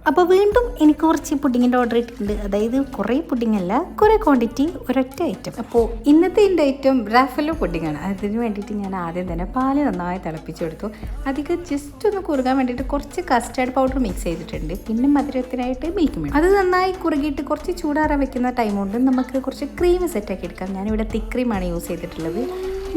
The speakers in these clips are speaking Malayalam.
അപ്പോൾ വീണ്ടും എനിക്ക് കുറച്ച് പുഡിങ്ങിൻ്റെ ഓർഡർ ഇട്ടിട്ടുണ്ട്. അതായത് കുറേ പുഡിംഗ് അല്ല, കുറേ ക്വാണ്ടിറ്റി, ഒരൊറ്റ ഐറ്റം. അപ്പോൾ ഇന്നത്തെ എൻ്റെ ഐറ്റം റാഫലോ പുഡിങ്ങാണ്. അതിന് വേണ്ടിയിട്ട് ഞാൻ ആദ്യം തന്നെ പാല് നന്നായി തിളപ്പിച്ചെടുത്തു. അധികം ജസ്റ്റ് ഒന്ന് കുറുകാൻ വേണ്ടിയിട്ട് കുറച്ച് കസ്റ്റാർഡ് പൗഡർ മിക്സ് ചെയ്തിട്ടുണ്ട്. പിന്നെ മധുരത്തിനായിട്ട് മിൽക്ക് മേഡ്. അത് നന്നായി കുറുകിയിട്ട് കുറച്ച് ചൂടാറാൻ വെക്കുന്ന ടൈം കൊണ്ട് നമുക്ക് കുറച്ച് ക്രീം സെറ്റാക്കി എടുക്കാം. ഞാനിവിടെ തിക്ക് ക്രീമാണ് യൂസ് ചെയ്തിട്ടുള്ളത്.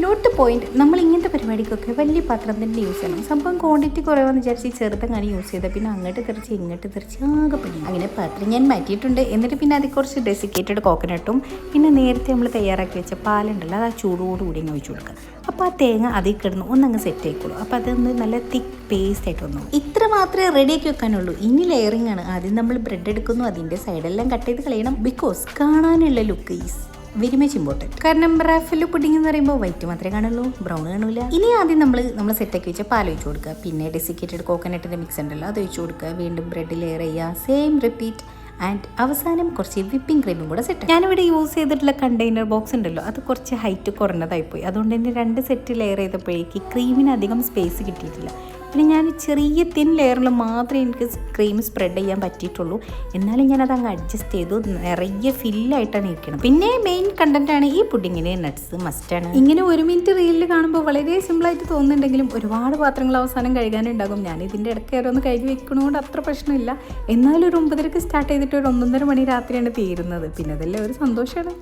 നോട്ട് പോയിന്റ്, നമ്മൾ ഇങ്ങനത്തെ പരിപാടിക്കൊക്കെ വലിയ പാത്രം തന്നെ യൂസ് ചെയ്യണം. സംഭവം ക്വാണ്ടിറ്റി കുറവാന്ന് വിചാരിച്ച് ചെറുതങ്ങനെ യൂസ് ചെയ്താൽ പിന്നെ അങ്ങോട്ട് തെറിച്ച് ഇങ്ങോട്ട് തെറിച്ച് ആകെ പിടിക്കും. അങ്ങനെ പാത്രം ഞാൻ മാറ്റിയിട്ടുണ്ട്. എന്നിട്ട് പിന്നെ അതിൽ കുറച്ച് ഡെസിക്കേറ്റഡ് കോക്കനട്ടും പിന്നെ നേരത്തെ നമ്മൾ തയ്യാറാക്കി വെച്ച പാലുണ്ടല്ലോ, അത് ആ ചൂടോടുകൂടി അങ്ങ് ഒഴിച്ചു കൊടുക്കുക. അപ്പോൾ ആ തേങ്ങ അതിൽ കിടന്ന് ഒന്നങ്ങ് സെറ്റ് ആയിക്കോളൂ. അപ്പോൾ അതൊന്ന് നല്ല തിക്ക് പേസ്റ്റ് ആയിട്ട് വന്നു. ഇത്ര മാത്രമേ റെഡിയാക്കി വെക്കാനുള്ളൂ. ഇനി ലെയറിംഗ് ആണ്. ആദ്യം നമ്മൾ ബ്രെഡ് എടുക്കുന്നു, അതിൻ്റെ സൈഡെല്ലാം കട്ട് ചെയ്ത് കളയണം. ബിക്കോസ് കാണാനുള്ള look is very much important. കാരണം റാഫലോ പുഡിംഗ് എന്ന് പറയുമ്പോൾ വൈറ്റ് മാത്രമേ കാണുള്ളൂ, ബ്രൗൺ കാണൂല. ഇനി ആദ്യം നമ്മൾ സെറ്റാക്കി വെച്ച പാൽ ഒഴിച്ചു കൊടുക്കുക. പിന്നെ ഡെസിക്കേറ്റഡ് കോക്കനട്ടിൻ്റെ മിക്സ് ഉണ്ടല്ലോ, അത് ഒഴിച്ചു കൊടുക്കുക. വീണ്ടും ബ്രെഡ് ലെയർ ചെയ്യുക, സെയിം റിപ്പീറ്റ്. ആൻഡ് അവസാനം കുറച്ച് വിപ്പിംഗ് ക്രീമും കൂടെ സെറ്റ്. ഞാനിവിടെ യൂസ് ചെയ്തിട്ടുള്ള കണ്ടെയ്നർ ബോക്സ് ഉണ്ടല്ലോ, അത് കുറച്ച് ഹൈറ്റ് കുറഞ്ഞതായിപ്പോയി. അതുകൊണ്ട് തന്നെ 2 സെറ്റ് ലെയർ ചെയ്തപ്പോഴേക്ക് ക്രീമിന് അധികം സ്പേസ് കിട്ടിയിട്ടില്ല. പിന്നെ ഞാൻ ചെറിയ തിൻ ലെയറിൽ മാത്രമേ എനിക്ക് ക്രീം സ്പ്രെഡ് ചെയ്യാൻ പറ്റിയിട്ടുള്ളൂ. എന്നാലും ഞാനത് അങ്ങ് അഡ്ജസ്റ്റ് ചെയ്തു. നിറയെ ഫില്ലായിട്ടാണ് ഇരിക്കണം. പിന്നെ മെയിൻ കണ്ടന്റാണ് ഈ പുഡിങ്ങിന് നട്ട്സ് മസ്റ്റാണ്. ഇങ്ങനെ 1 മിനിറ്റ് റീലിൽ കാണുമ്പോൾ വളരെ സിമ്പിളായിട്ട് തോന്നുന്നുണ്ടെങ്കിലും ഒരുപാട് പാത്രങ്ങൾ അവസാനം കഴുകാനുണ്ടാകും. ഞാൻ ഇതിൻ്റെ ഇടയ്ക്ക് ഓരോന്ന് കഴുകി വെക്കണോണ്ട് അത്ര പ്രശ്നമില്ല. എന്നാലും ഒരു 9:30 സ്റ്റാർട്ട് ചെയ്തിട്ട് ഒരു 1:30 മണി രാത്രിയാണ് തീരുന്നത്. പിന്നെ അതല്ലേ ഒരു സന്തോഷമാണ്.